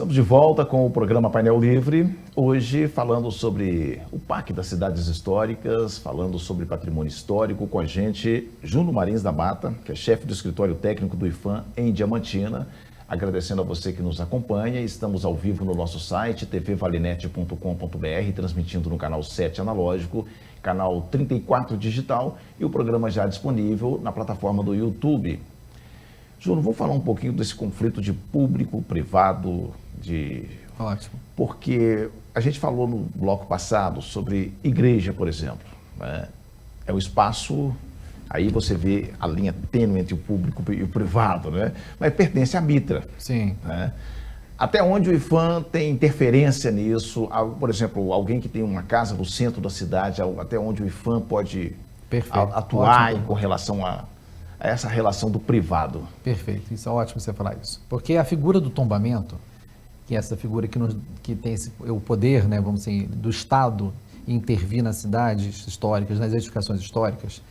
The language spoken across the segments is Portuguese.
Estamos de volta com o programa Painel Livre, hoje falando sobre o Parque das Cidades Históricas, falando sobre patrimônio histórico, com a gente Juno Marins da Mata, que é chefe do escritório técnico do IPHAN em Diamantina. Agradecendo a você que nos acompanha, estamos ao vivo no nosso site tvvalinet.com.br, transmitindo no canal 7 analógico, canal 34 digital e o programa já disponível na plataforma do YouTube. Juno, vamos falar um pouquinho desse conflito de público-privado, Ótimo. Porque a gente falou no bloco passado sobre igreja, por exemplo, né? É o espaço, aí você vê a linha tênue entre o público e o privado, né? Mas pertence à Mitra. Sim. Né? Até onde o IPHAN tem interferência nisso? Por exemplo, alguém que tem uma casa no centro da cidade, até onde o IPHAN pode atuar com relação a essa relação do privado? Perfeito, isso é ótimo você falar isso. Porque a figura do tombamento, que é essa figura que tem o poder, né, vamos dizer, do Estado intervir nas cidades históricas, nas edificações históricas,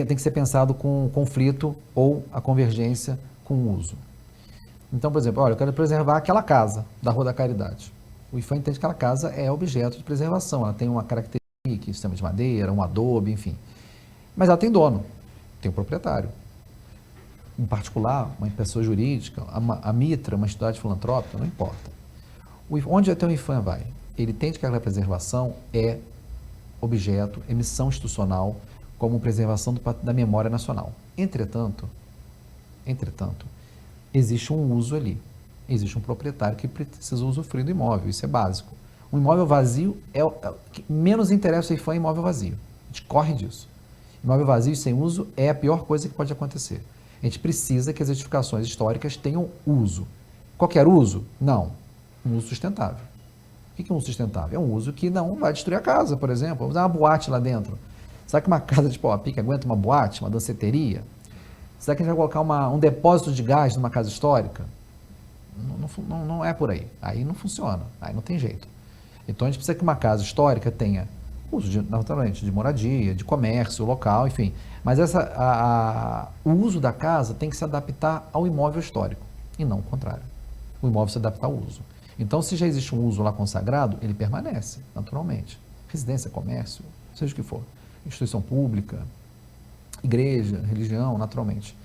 tem que ser pensado com o conflito ou a convergência com o uso. Então, por exemplo, olha, eu quero preservar aquela casa da Rua da Caridade. O IPHAN entende que aquela casa é objeto de preservação, ela tem uma característica, sistema de madeira, um adobe, enfim. Mas ela tem dono. Tem um proprietário. Em particular, uma pessoa jurídica, a Mitra, uma entidade filantrópica, não importa. Onde até o IPHAN vai? Ele entende que aquela preservação é objeto, emissão institucional, como preservação da memória nacional. Entretanto, existe um uso ali. Existe um proprietário que precisa usufruir do imóvel, isso é básico. Um imóvel vazio é o que menos interessa ao IPHAN, imóvel vazio. A gente corre disso. Imóvel vazio sem uso é a pior coisa que pode acontecer. A gente precisa que as edificações históricas tenham uso. Qualquer uso? Não. Um uso sustentável. O que é um uso sustentável? É um uso que não vai destruir a casa, por exemplo. Vamos dar uma boate lá dentro. Será que uma casa de pau a pique aguenta uma boate, uma danceteria? Será que a gente vai colocar um depósito de gás numa casa histórica? Não é por aí. Aí não funciona. Aí não tem jeito. Então a gente precisa que uma casa histórica tenha uso, naturalmente, de moradia, de comércio local, enfim. Mas o uso da casa tem que se adaptar ao imóvel histórico e não o contrário. O imóvel se adapta ao uso. Então, se já existe um uso lá consagrado, ele permanece, naturalmente. Residência, comércio, seja o que for. Instituição pública, igreja, religião, naturalmente.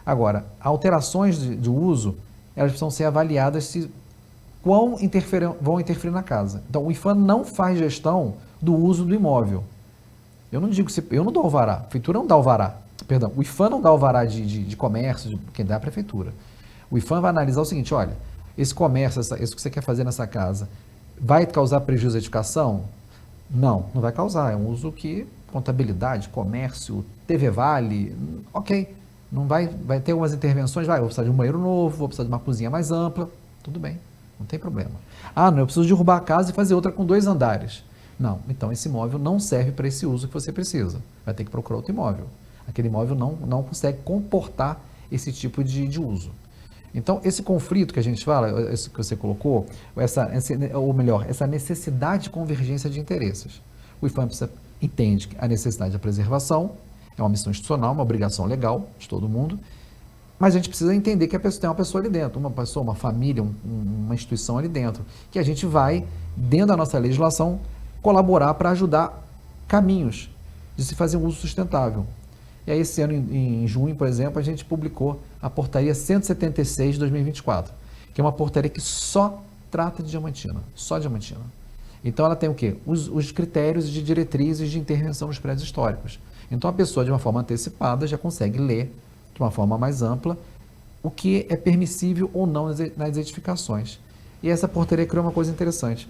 Agora, alterações de uso, elas precisam ser avaliadas se vão interferir na casa. Então, o IPHAN não faz gestão do uso do imóvel. Eu não digo, eu não dou alvará, a prefeitura não dá alvará, perdão, o IPHAN não dá alvará de comércio, quem dá é a prefeitura. O IPHAN vai analisar o seguinte, olha, esse comércio, isso que você quer fazer nessa casa, vai causar prejuízo à edificação? Não vai causar, é um uso que, contabilidade, comércio, TV Vale, ok, não vai ter algumas intervenções, vou precisar de um banheiro novo, vou precisar de uma cozinha mais ampla, tudo bem, não tem problema. Não, eu preciso derrubar a casa e fazer outra com 2 andares. Não, então esse imóvel não serve para esse uso que você precisa. Vai ter que procurar outro imóvel. Aquele imóvel não consegue comportar esse tipo de uso. Então, esse conflito que a gente fala, isso que você colocou, essa necessidade de convergência de interesses. O IPHAN entende que a necessidade da preservação é uma missão institucional, uma obrigação legal de todo mundo, mas a gente precisa entender que a pessoa tem uma pessoa ali dentro, uma pessoa, uma família, uma instituição ali dentro, que a gente vai, dentro da nossa legislação, colaborar para ajudar caminhos de se fazer um uso sustentável. E aí, esse ano, em junho, por exemplo, a gente publicou a portaria 176 de 2024, que é uma portaria que só trata de Diamantina, só Diamantina. Então, ela tem o quê? Os critérios de diretrizes de intervenção nos prédios históricos. Então, a pessoa, de uma forma antecipada, já consegue ler, de uma forma mais ampla, o que é permissível ou não nas edificações. E essa portaria criou uma coisa interessante.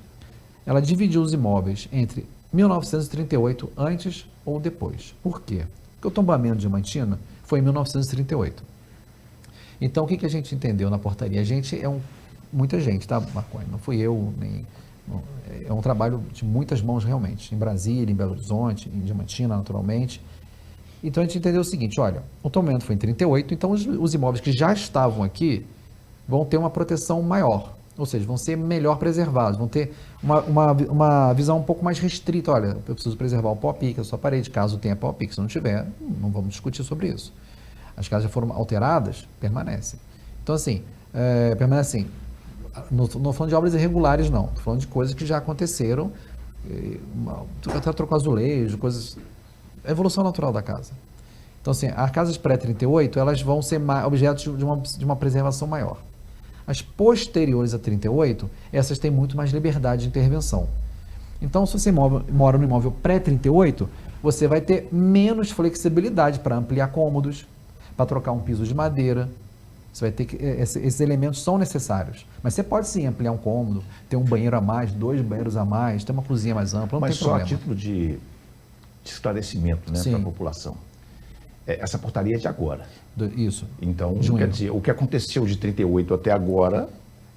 Ela dividiu os imóveis entre 1938, antes ou depois. Por quê? Porque o tombamento de Diamantina foi em 1938. Então, o que a gente entendeu na portaria? Muita gente, tá, Marconi? Não fui eu, é um trabalho de muitas mãos realmente, em Brasília, em Belo Horizonte, em Diamantina, naturalmente. Então, a gente entendeu o seguinte, olha, o tombamento foi em 38, então os imóveis que já estavam aqui vão ter uma proteção maior. Ou seja, vão ser melhor preservados, vão ter uma visão um pouco mais restrita. Olha, eu preciso preservar o pau a pique, a sua parede, caso tenha pau a pique. Se não tiver, não vamos discutir sobre isso. As casas já foram alteradas, permanecem. Então, assim, Não estou falando de obras irregulares, não. Estou falando de coisas que já aconteceram. Até trocou azulejo, coisas... É a evolução natural da casa. Então, assim, as casas pré-38, elas vão ser objetos de uma preservação maior. As posteriores a 38, essas têm muito mais liberdade de intervenção. Então, se você mora no imóvel pré-38, você vai ter menos flexibilidade para ampliar cômodos, para trocar um piso de madeira. Você vai ter que... Esses elementos são necessários. Mas você pode sim ampliar um cômodo, ter um banheiro a mais, 2 banheiros a mais, ter uma cozinha mais ampla, não tem problema. Mas só a título de esclarecimento, né, para a população. Essa portaria é de agora. Isso. Então, quer dizer, o que aconteceu de 38 até agora...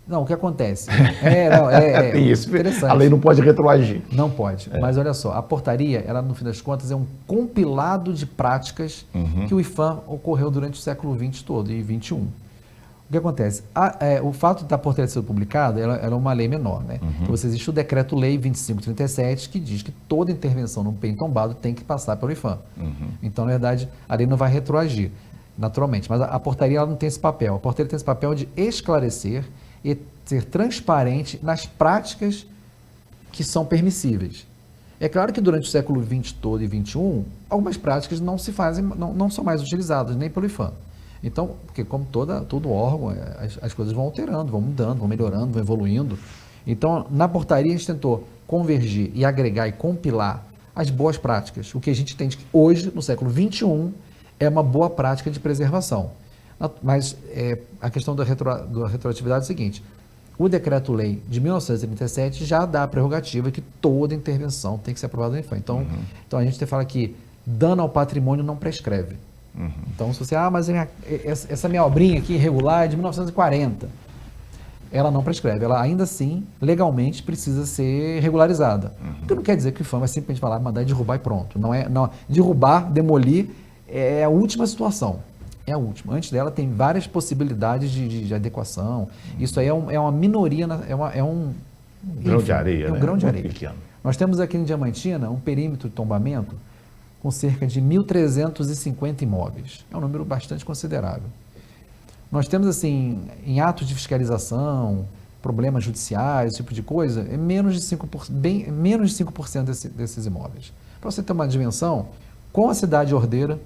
Não, o que acontece? Tem isso. Interessante. A lei não pode retroagir. Não pode. Mas olha só, a portaria, ela no fim das contas é um compilado de práticas que o IPHAN ocorreu durante o século XX todo e XXI. O que acontece? O fato da portaria ter sido publicada, ela é uma lei menor, né? Então, você existe o Decreto-Lei 2537, que diz que toda intervenção num bem tombado tem que passar pelo IPHAN. Então, na verdade, a lei não vai retroagir, naturalmente. Mas a portaria ela não tem esse papel. A portaria tem esse papel de esclarecer e ser transparente nas práticas que são permissíveis. É claro que durante o século XX todo e XXI, algumas práticas não se fazem, não são mais utilizadas, nem pelo IPHAN. Então, porque como todo órgão, as coisas vão alterando, vão mudando, vão melhorando, vão evoluindo. Então, na portaria a gente tentou convergir e agregar e compilar as boas práticas. O que a gente entende que hoje, no século XXI, é uma boa prática de preservação. Mas a questão da retroatividade é o seguinte: o Decreto-Lei de 1937 já dá a prerrogativa que toda intervenção tem que ser aprovada no IPHAN. Então a gente fala que dano ao patrimônio não prescreve. Então, se você, mas essa minha obrinha aqui irregular é de 1940, ela não prescreve. Ela ainda assim, legalmente, precisa ser regularizada. O que não quer dizer que o IPHAN vai simplesmente falar, mandar derrubar e pronto. Não, derrubar, demolir é a última situação. É a última. Antes dela tem várias possibilidades de adequação. Isso aí é uma minoria, é um grão de areia. É um grão de areia. Pequeno. Nós temos aqui em Diamantina um perímetro de tombamento com cerca de 1.350 imóveis. É um número bastante considerável. Nós temos, assim, em atos de fiscalização, problemas judiciais, esse tipo de coisa, é menos de 5% desses imóveis. Para você ter uma dimensão, com a cidade ordeira,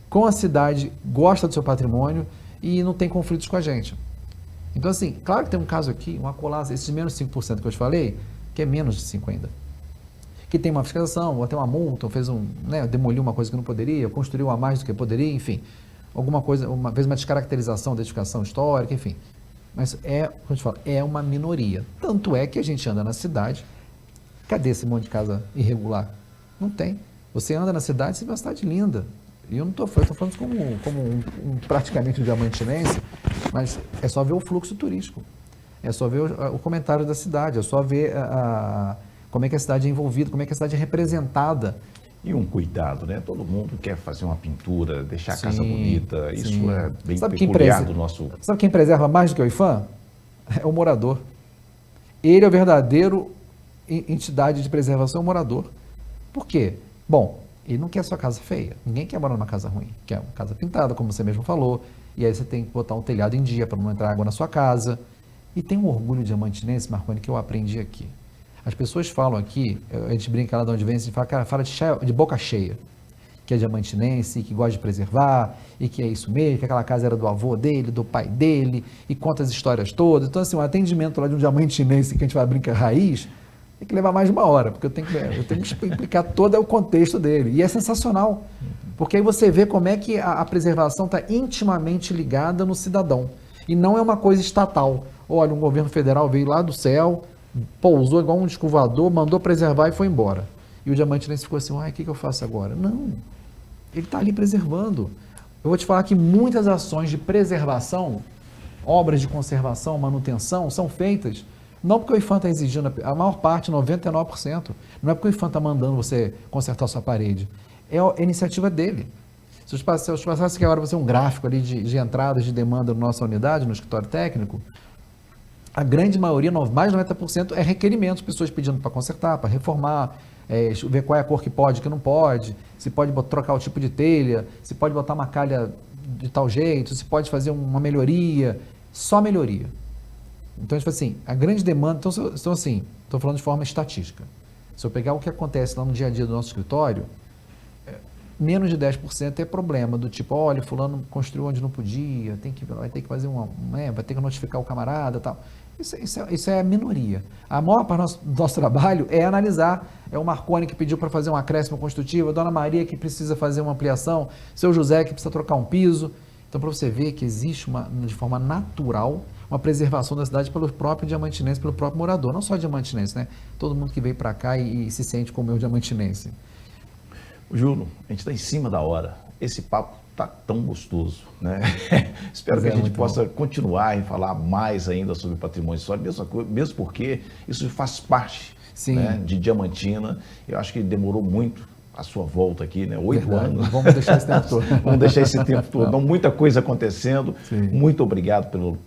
com a cidade gosta do seu patrimônio e não tem conflitos com a gente. Então, assim, claro que tem um caso aqui, uma colada, esses menos 5% que eu te falei, que é menos de 5 ainda. Que tem uma fiscalização, ou até uma multa, ou demoliu uma coisa que não poderia, construiu a mais do que poderia, enfim. Alguma coisa, fez uma descaracterização da edificação histórica, enfim. Mas como a gente fala, é uma minoria. Tanto é que a gente anda na cidade, cadê esse monte de casa irregular? Não tem. Você anda na cidade, você vê uma cidade linda. E eu estou falando como praticamente um diamantinense, mas é só ver o fluxo turístico. É só ver o comentário da cidade, é só ver como é que a cidade é envolvida, como é que a cidade é representada. E um cuidado, né? Todo mundo quer fazer uma pintura, deixar a casa bonita. Isso é bem peculiar do nosso... Sabe quem preserva mais do que o IPHAN? É o morador. Ele é o verdadeiro entidade de preservação, é o morador. Por quê? Bom, ele não quer sua casa feia. Ninguém quer morar numa casa ruim. Quer uma casa pintada, como você mesmo falou. E aí você tem que botar um telhado em dia para não entrar água na sua casa. E tem um orgulho diamantinense, Marconi, que eu aprendi aqui. As pessoas falam aqui, a gente brinca lá de onde vem, a gente fala de boca cheia, que é diamantinense, que gosta de preservar, e que é isso mesmo, que aquela casa era do avô dele, do pai dele, e conta as histórias todas. Então, assim, um atendimento lá de um diamantinense que a gente vai brincar raiz, tem que levar mais de 1 hora, porque eu tenho que explicar todo o contexto dele. E é sensacional, porque aí você vê como é que a preservação está intimamente ligada no cidadão. E não é uma coisa estatal. Olha, um governo federal veio lá do céu, pousou igual um disco voador, mandou preservar e foi embora. E o diamantinense ficou assim, o que eu faço agora? Não, ele está ali preservando. Eu vou te falar que muitas ações de preservação, obras de conservação, manutenção, são feitas não porque o IPHAN está exigindo, a maior parte, 99%, não é porque o IPHAN está mandando você consertar a sua parede, é a iniciativa dele. Se eu passasse que agora você um gráfico ali de entradas de demanda na nossa unidade, no escritório técnico, a grande maioria, mais de 90%, é requerimentos, pessoas pedindo para consertar, para reformar, ver qual é a cor que pode e que não pode, se pode trocar o tipo de telha, se pode botar uma calha de tal jeito, se pode fazer uma melhoria, só melhoria. Então, tipo assim, a grande demanda... Então assim, estou falando de forma estatística. Se eu pegar o que acontece lá no dia a dia do nosso escritório, menos de 10% é problema do tipo, olha, fulano construiu onde não podia, vai ter que fazer vai ter que notificar o camarada e tal. Isso é a minoria. A maior parte do nosso trabalho é analisar. É o Marconi que pediu para fazer um acréscimo construtivo, a Dona Maria que precisa fazer uma ampliação, seu José que precisa trocar um piso. Então, para você ver que existe, de forma natural, uma preservação da cidade pelo próprio diamantinense, pelo próprio morador. Não só diamantinense, né? Todo mundo que veio para cá e se sente como eu diamantinense. Júlio, a gente está em cima da hora. Esse papo está tão gostoso, né? Espero que a gente possa continuar e falar mais ainda sobre patrimônio histórico, mesmo porque isso faz parte, né, de Diamantina. Eu acho que demorou muito a sua volta aqui, né? 8 anos. Vamos deixar esse tempo todo. Vamos deixar esse tempo todo. Então, muita coisa acontecendo. Sim. Muito obrigado por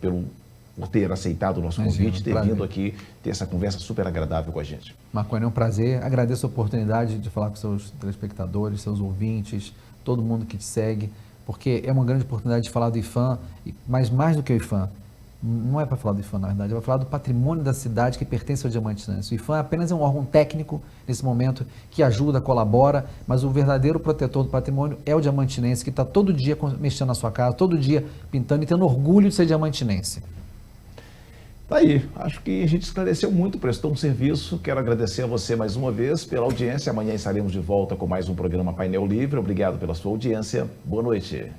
ter aceitado o nosso convite, ter vindo aqui, ter essa conversa super agradável com a gente. Marconi, é um prazer. Agradeço a oportunidade de falar com seus telespectadores, seus ouvintes, todo mundo que te segue, porque é uma grande oportunidade de falar do IPHAN, mas mais do que o IPHAN, não é para falar do IPHAN, na verdade, é para falar do patrimônio da cidade que pertence ao Diamantinense. O IPHAN apenas é um órgão técnico, nesse momento, que ajuda, colabora, mas o verdadeiro protetor do patrimônio é o diamantinense, que está todo dia mexendo na sua casa, todo dia pintando e tendo orgulho de ser diamantinense. Tá aí, acho que a gente esclareceu muito, prestou um serviço. Quero agradecer a você mais uma vez pela audiência. Amanhã estaremos de volta com mais um programa Painel Livre. Obrigado pela sua audiência. Boa noite.